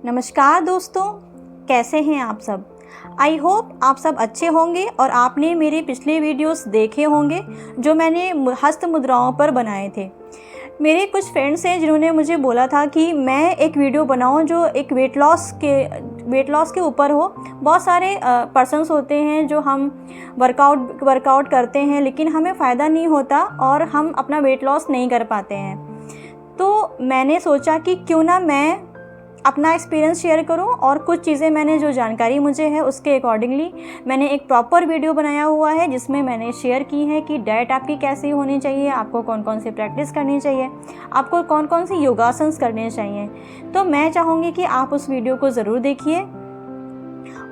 नमस्कार दोस्तों, कैसे हैं आप सब। आई होप आप सब अच्छे होंगे और आपने मेरे पिछले वीडियोस देखे होंगे जो मैंने हस्त मुद्राओं पर बनाए थे। मेरे कुछ फ्रेंड्स हैं जिन्होंने मुझे बोला था कि मैं एक वीडियो बनाऊं जो एक वेट लॉस के ऊपर हो। बहुत सारे पर्सन्स होते हैं जो हम वर्कआउट करते हैं लेकिन हमें फ़ायदा नहीं होता और हम अपना वेट लॉस नहीं कर पाते हैं। तो मैंने सोचा कि क्यों ना मैं अपना एक्सपीरियंस शेयर करूं और कुछ चीज़ें मैंने जो जानकारी मुझे है उसके अकॉर्डिंगली मैंने एक प्रॉपर वीडियो बनाया हुआ है जिसमें मैंने शेयर की है कि डाइट आपकी कैसी होनी चाहिए, आपको कौन कौन सी प्रैक्टिस करनी चाहिए, आपको कौन कौन सी योगासन्स करने चाहिए। तो मैं चाहूँगी कि आप उस वीडियो को ज़रूर देखिए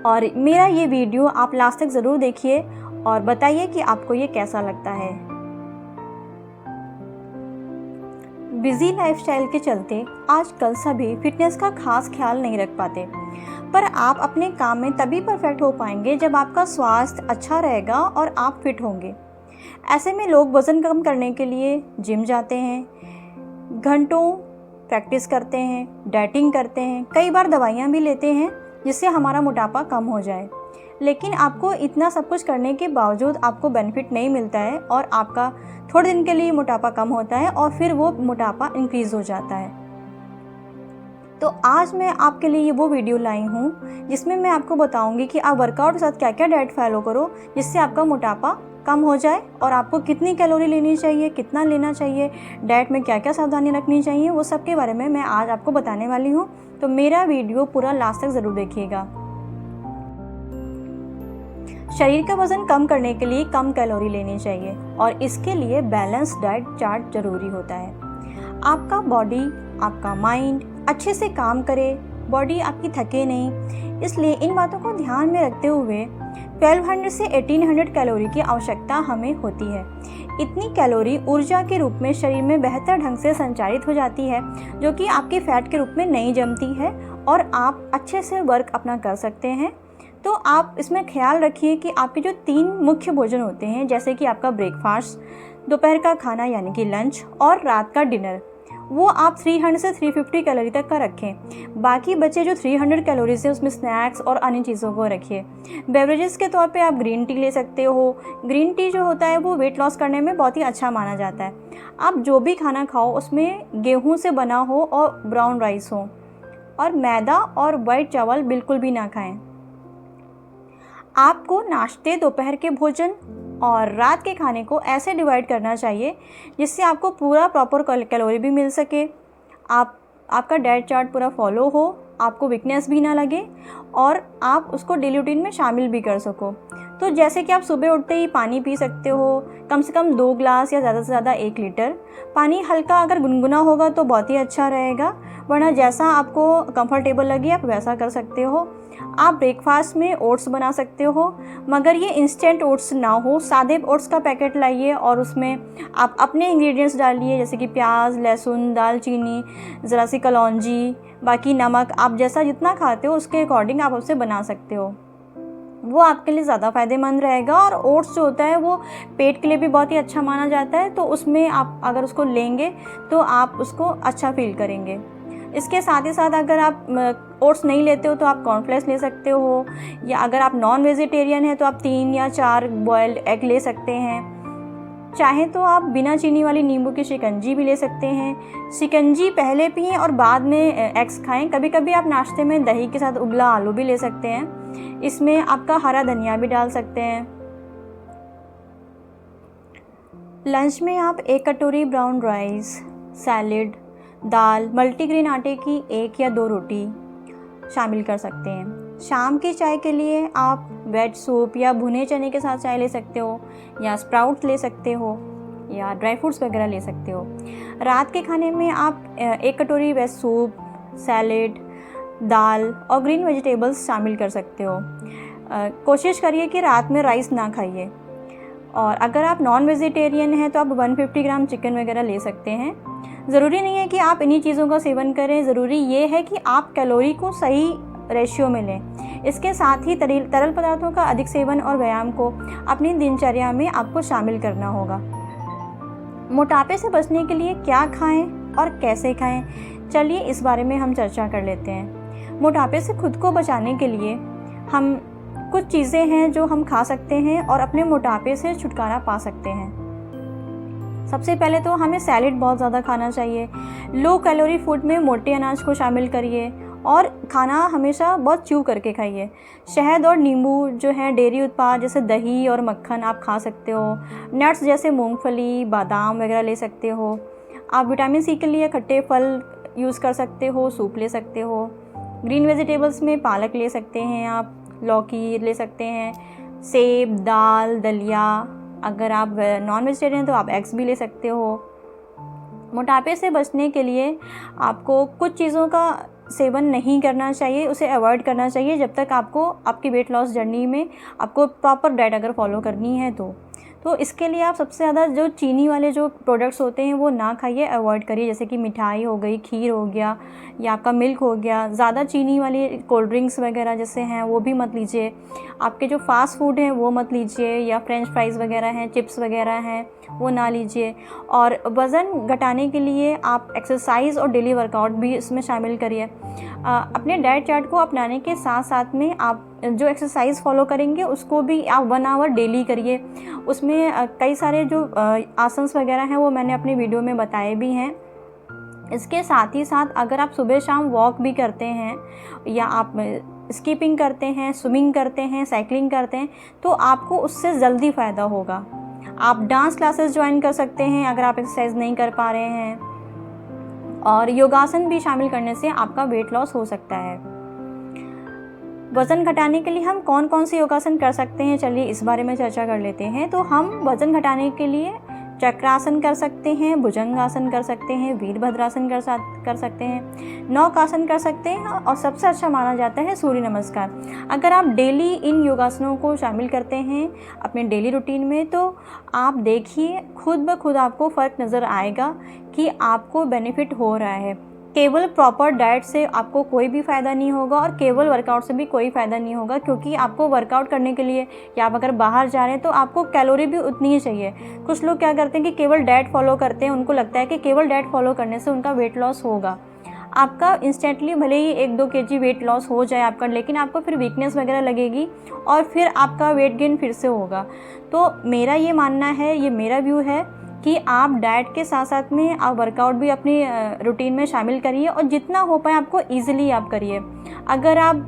और मेरा ये वीडियो आप लास्ट तक ज़रूर देखिए और बताइए कि आपको ये कैसा लगता है। बिजी लाइफस्टाइल के चलते आजकल सभी फिटनेस का खास ख्याल नहीं रख पाते, पर आप अपने काम में तभी परफेक्ट हो पाएंगे जब आपका स्वास्थ्य अच्छा रहेगा और आप फिट होंगे। ऐसे में लोग वज़न कम करने के लिए जिम जाते हैं, घंटों प्रैक्टिस करते हैं, डाइटिंग करते हैं, कई बार दवाइयाँ भी लेते हैं जिससे हमारा मोटापा कम हो जाए। लेकिन आपको इतना सब कुछ करने के बावजूद आपको बेनिफिट नहीं मिलता है और आपका थोड़े दिन के लिए मोटापा कम होता है और फिर वो मोटापा इंक्रीज़ हो जाता है। तो आज मैं आपके लिए वो वीडियो लाई हूँ जिसमें मैं आपको बताऊँगी कि आप वर्कआउट के साथ क्या क्या डाइट फॉलो करो जिससे आपका मोटापा कम हो जाए और आपको कितनी कैलोरी लेनी चाहिए, कितना लेना चाहिए, डाइट में क्या क्या सावधानी रखनी चाहिए, वो सब के बारे में मैं आज आपको बताने वाली हूँ। तो मेरा वीडियो पूरा लास्ट तक ज़रूर देखिएगा। शरीर का वज़न कम करने के लिए कम कैलोरी लेनी चाहिए और इसके लिए बैलेंस डाइट चार्ट ज़रूरी होता है। आपका बॉडी, आपका माइंड अच्छे से काम करे, बॉडी आपकी थके नहीं, इसलिए इन बातों को ध्यान में रखते हुए 1200 से 1800 कैलोरी की आवश्यकता हमें होती है। इतनी कैलोरी ऊर्जा के रूप में शरीर में बेहतर ढंग से संचारित हो जाती है जो कि आपके फैट के रूप में नहीं जमती है और आप अच्छे से वर्क अपना कर सकते हैं। तो आप इसमें ख्याल रखिए कि आपके जो 3 मुख्य भोजन होते हैं, जैसे कि आपका ब्रेकफास्ट, दोपहर का खाना यानी कि लंच और रात का डिनर, वो आप 300 से 350 कैलोरी तक का रखें। बाकी बचे जो 300 कैलोरीज है उसमें स्नैक्स और अन्य चीज़ों को रखिए। बेवरेजेस के तौर पे आप ग्रीन टी ले सकते हो। ग्रीन टी जो होता है वो वेट लॉस करने में बहुत ही अच्छा माना जाता है। आप जो भी खाना खाओ उसमें गेहूँ से बना हो और ब्राउन राइस हो, और मैदा और वाइट चावल बिल्कुल भी ना खाएँ। आपको नाश्ते, दोपहर के भोजन और रात के खाने को ऐसे डिवाइड करना चाहिए जिससे आपको पूरा प्रॉपर कैलोरी भी मिल सके, आपका डाइट चार्ट पूरा फॉलो हो, आपको वीकनेस भी ना लगे और आप उसको डेली रूटीन में शामिल भी कर सको। तो जैसे कि आप सुबह उठते ही पानी पी सकते हो, कम से कम 2 ग्लास या ज़्यादा से ज़्यादा 1 लीटर पानी। हल्का अगर गुनगुना होगा तो बहुत ही अच्छा रहेगा, वरना जैसा आपको कंफर्टेबल लगे आप वैसा कर सकते हो। आप ब्रेकफास्ट में ओट्स बना सकते हो, मगर ये इंस्टेंट ओट्स ना हो, सादे ओट्स का पैकेट लाइए और उसमें आप अपने इंग्रेडिएंट्स डालिए, जैसे कि प्याज, लहसुन, दालचीनी, ज़रा सी कलौंजी, बाकी नमक। आप जैसा जितना खाते हो उसके अकॉर्डिंग आप उसे बना सकते हो, वो आपके लिए ज़्यादा फ़ायदेमंद रहेगा। और ओट्स जो होता है वो पेट के लिए भी बहुत ही अच्छा माना जाता है, तो उसमें आप अगर उसको लेंगे तो आप उसको अच्छा फील करेंगे। इसके साथ ही साथ अगर आप ओट्स नहीं लेते हो तो आप कॉर्नफ्लेक्स ले सकते हो, या अगर आप नॉन वेजिटेरियन हैं तो आप 3 या 4 बॉयल्ड एग ले सकते हैं। चाहें तो आप बिना चीनी वाली नींबू की शिकंजी भी ले सकते हैं। शिकंजी पहले पिएं और बाद में एग्स खाएं। कभी कभी आप नाश्ते में दही के साथ उबला आलू भी ले सकते हैं, इसमें आपका हरा धनिया भी डाल सकते हैं। लंच में आप 1 कटोरी ब्राउन राइस, सैलेड, दाल, मल्टीग्रेन आटे की 1 या 2 रोटी शामिल कर सकते हैं। शाम की चाय के लिए आप वेज सूप या भुने चने के साथ चाय ले सकते हो, या स्प्राउट्स ले सकते हो, या ड्राई फ्रूट्स वगैरह ले सकते हो। रात के खाने में आप 1 कटोरी वेज सूप, सैलेड, दाल और ग्रीन वेजिटेबल्स शामिल कर सकते हो। कोशिश करिए कि रात में राइस ना खाइए। और अगर आप नॉन वेजिटेरियन हैं तो आप 150 ग्राम चिकन वगैरह ले सकते हैं। ज़रूरी नहीं है कि आप इन्हीं चीज़ों का सेवन करें, ज़रूरी ये है कि आप कैलोरी को सही रेशियो में लें। इसके साथ ही तरल पदार्थों का अधिक सेवन और व्यायाम को अपनी दिनचर्या में आपको शामिल करना होगा। मोटापे से बचने के लिए क्या खाएं और कैसे खाएं, चलिए इस बारे में हम चर्चा कर लेते हैं। मोटापे से खुद को बचाने के लिए हम कुछ चीज़ें हैं जो हम खा सकते हैं और अपने मोटापे से छुटकारा पा सकते हैं। सबसे पहले तो हमें सैलेड बहुत ज़्यादा खाना चाहिए। लो कैलोरी फूड में मोटे अनाज को शामिल करिए और खाना हमेशा बहुत च्यू करके खाइए। शहद और नींबू जो है, डेयरी उत्पाद जैसे दही और मक्खन आप खा सकते हो। नट्स जैसे मूंगफली, बादाम वगैरह ले सकते हो। आप विटामिन सी के लिए खट्टे फल यूज़ कर सकते हो, सूप ले सकते हो। ग्रीन वेजिटेबल्स में पालक ले सकते हैं, आप लौकी ले सकते हैं, सेब, दाल, दलिया। अगर आप नॉन वेजिटेरियन तो आप एग्स भी ले सकते हो। मोटापे से बचने के लिए आपको कुछ चीज़ों का सेवन नहीं करना चाहिए, उसे अवॉइड करना चाहिए जब तक आपको आपकी वेट लॉस जर्नी में आपको प्रॉपर डाइट अगर फॉलो करनी है तो इसके लिए आप सबसे ज़्यादा जो चीनी वाले जो प्रोडक्ट्स होते हैं वो ना खाइए, अवॉइड करिए। जैसे कि मिठाई हो गई, खीर हो गया या आपका मिल्क हो गया। ज़्यादा चीनी वाली कोल्ड ड्रिंक्स वगैरह जैसे हैं वो भी मत लीजिए। आपके जो फास्ट फूड हैं वो मत लीजिए, या फ्रेंच फ्राइज़ वगैरह हैं, चिप्स वगैरह हैं, वो ना लीजिए। और वज़न घटाने के लिए आप एक्सरसाइज और डेली वर्कआउट भी इसमें शामिल करिए। अपने डाइट चार्ट को अपनाने के साथ साथ में आप जो एक्सरसाइज फॉलो करेंगे उसको भी आप 1 आवर डेली करिए। उसमें कई सारे जो आसन्स वगैरह हैं वो मैंने अपनी वीडियो में बताए भी हैं। इसके साथ ही साथ अगर आप सुबह शाम वॉक भी करते हैं या आप स्कीपिंग करते हैं, स्विमिंग करते हैं, साइकिलिंग करते हैं, तो आपको उससे जल्दी फ़ायदा होगा। आप डांस क्लासेस ज्वाइन कर सकते हैं अगर आप एक्सरसाइज नहीं कर पा रहे हैं, और योगासन भी शामिल करने से आपका वेट लॉस हो सकता है। वज़न घटाने के लिए हम कौन कौन से योगासन कर सकते हैं, चलिए इस बारे में चर्चा कर लेते हैं। तो हम वज़न घटाने के लिए चक्रासन कर सकते हैं, भुजंगासन कर सकते हैं, वीरभद्रासन कर सकते हैं, नौकासन कर सकते हैं, और सबसे अच्छा माना जाता है सूर्य नमस्कार। अगर आप डेली इन योगासनों को शामिल करते हैं अपने डेली रूटीन में तो आप देखिए खुद ब खुद आपको फ़र्क नज़र आएगा कि आपको बेनिफिट हो रहा है। केवल प्रॉपर डाइट से आपको कोई भी फ़ायदा नहीं होगा और केवल वर्कआउट से भी कोई फ़ायदा नहीं होगा, क्योंकि आपको वर्कआउट करने के लिए या आप अगर बाहर जा रहे हैं तो आपको कैलोरी भी उतनी ही चाहिए। कुछ लोग क्या करते हैं कि केवल डाइट फॉलो करते हैं, उनको लगता है कि केवल डाइट फॉलो करने से उनका वेट लॉस होगा। आपका इंस्टेंटली भले ही 1-2 kg वेट लॉस हो जाए आपका, लेकिन आपको फिर वीकनेस वगैरह लगेगी और फिर आपका वेट गेन फिर से होगा। तो मेरा ये मानना है, ये मेरा व्यू है कि आप डाइट के साथ साथ में आप वर्कआउट भी अपनी रूटीन में शामिल करिए, और जितना हो पाए आपको ईज़िली आप करिए। अगर आप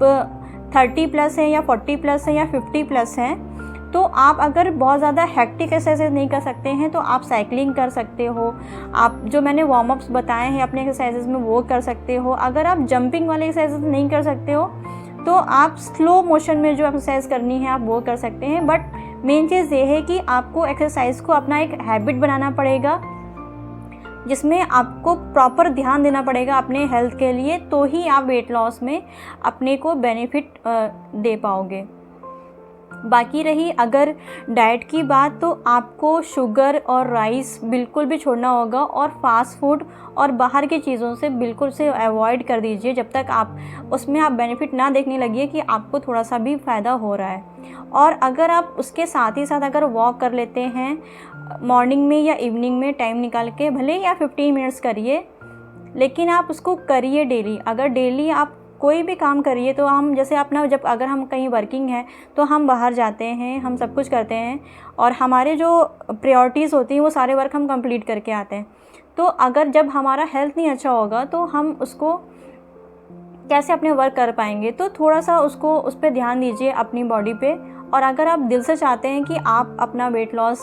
30+ हैं या 40+ हैं या 50+ हैं तो आप अगर बहुत ज़्यादा हेक्टिक एक्सरसाइज नहीं कर सकते हैं तो आप साइकिलिंग कर सकते हो। आप जो मैंने वार्म अप्स बताए हैं अपने एक्सरसाइजेज में वो कर सकते हो। अगर आप जंपिंग वाले एक्सरसाइजेज नहीं कर सकते हो तो आप स्लो मोशन में जो एक्सरसाइज करनी है आप वो कर सकते हैं। बट मेन चीज़ ये है कि आपको एक्सरसाइज को अपना एक हैबिट बनाना पड़ेगा, जिसमें आपको प्रॉपर ध्यान देना पड़ेगा अपने हेल्थ के लिए, तो ही आप वेट लॉस में अपने को बेनिफिट दे पाओगे। बाकी रही अगर डाइट की बात, तो आपको शुगर और राइस बिल्कुल भी छोड़ना होगा, और फास्ट फूड और बाहर की चीज़ों से बिल्कुल से अवॉइड कर दीजिए जब तक आप उसमें आप बेनिफिट ना देखने लगिए कि आपको थोड़ा सा भी फ़ायदा हो रहा है। और अगर आप उसके साथ ही साथ अगर वॉक कर लेते हैं मॉर्निंग में या इवनिंग में टाइम निकाल के, भले या 15 मिनट्स करिए, लेकिन आप उसको करिए डेली। अगर डेली आप कोई भी काम करिए तो हम जैसे अपना जब अगर हम कहीं वर्किंग है तो हम बाहर जाते हैं, हम सब कुछ करते हैं और हमारे जो प्रायोरिटीज़ होती हैं वो सारे वर्क हम कंप्लीट करके आते हैं। तो अगर जब हमारा हेल्थ नहीं अच्छा होगा तो हम उसको कैसे अपने वर्क कर पाएंगे। तो थोड़ा सा उसको उस पर ध्यान दीजिए अपनी बॉडी पे। और अगर आप दिल से चाहते हैं कि आप अपना वेट लॉस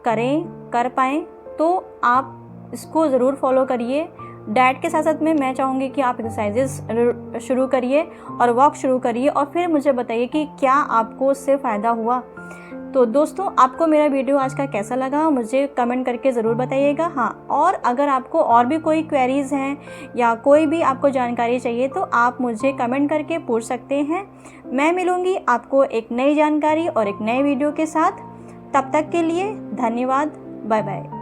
कर पाएँ तो आप इसको ज़रूर फॉलो करिए। डाइट के साथ साथ में मैं चाहूँगी कि आप एक्सरसाइजेस शुरू करिए और वॉक शुरू करिए, और फिर मुझे बताइए कि क्या आपको उससे फ़ायदा हुआ। तो दोस्तों, आपको मेरा वीडियो आज का कैसा लगा मुझे कमेंट करके ज़रूर बताइएगा। हाँ, और अगर आपको और भी कोई क्वेरीज़ हैं या कोई भी आपको जानकारी चाहिए तो आप मुझे कमेंट करके पूछ सकते हैं। मैं मिलूँगी आपको एक नई जानकारी और एक नए वीडियो के साथ। तब तक के लिए धन्यवाद। Bye bye.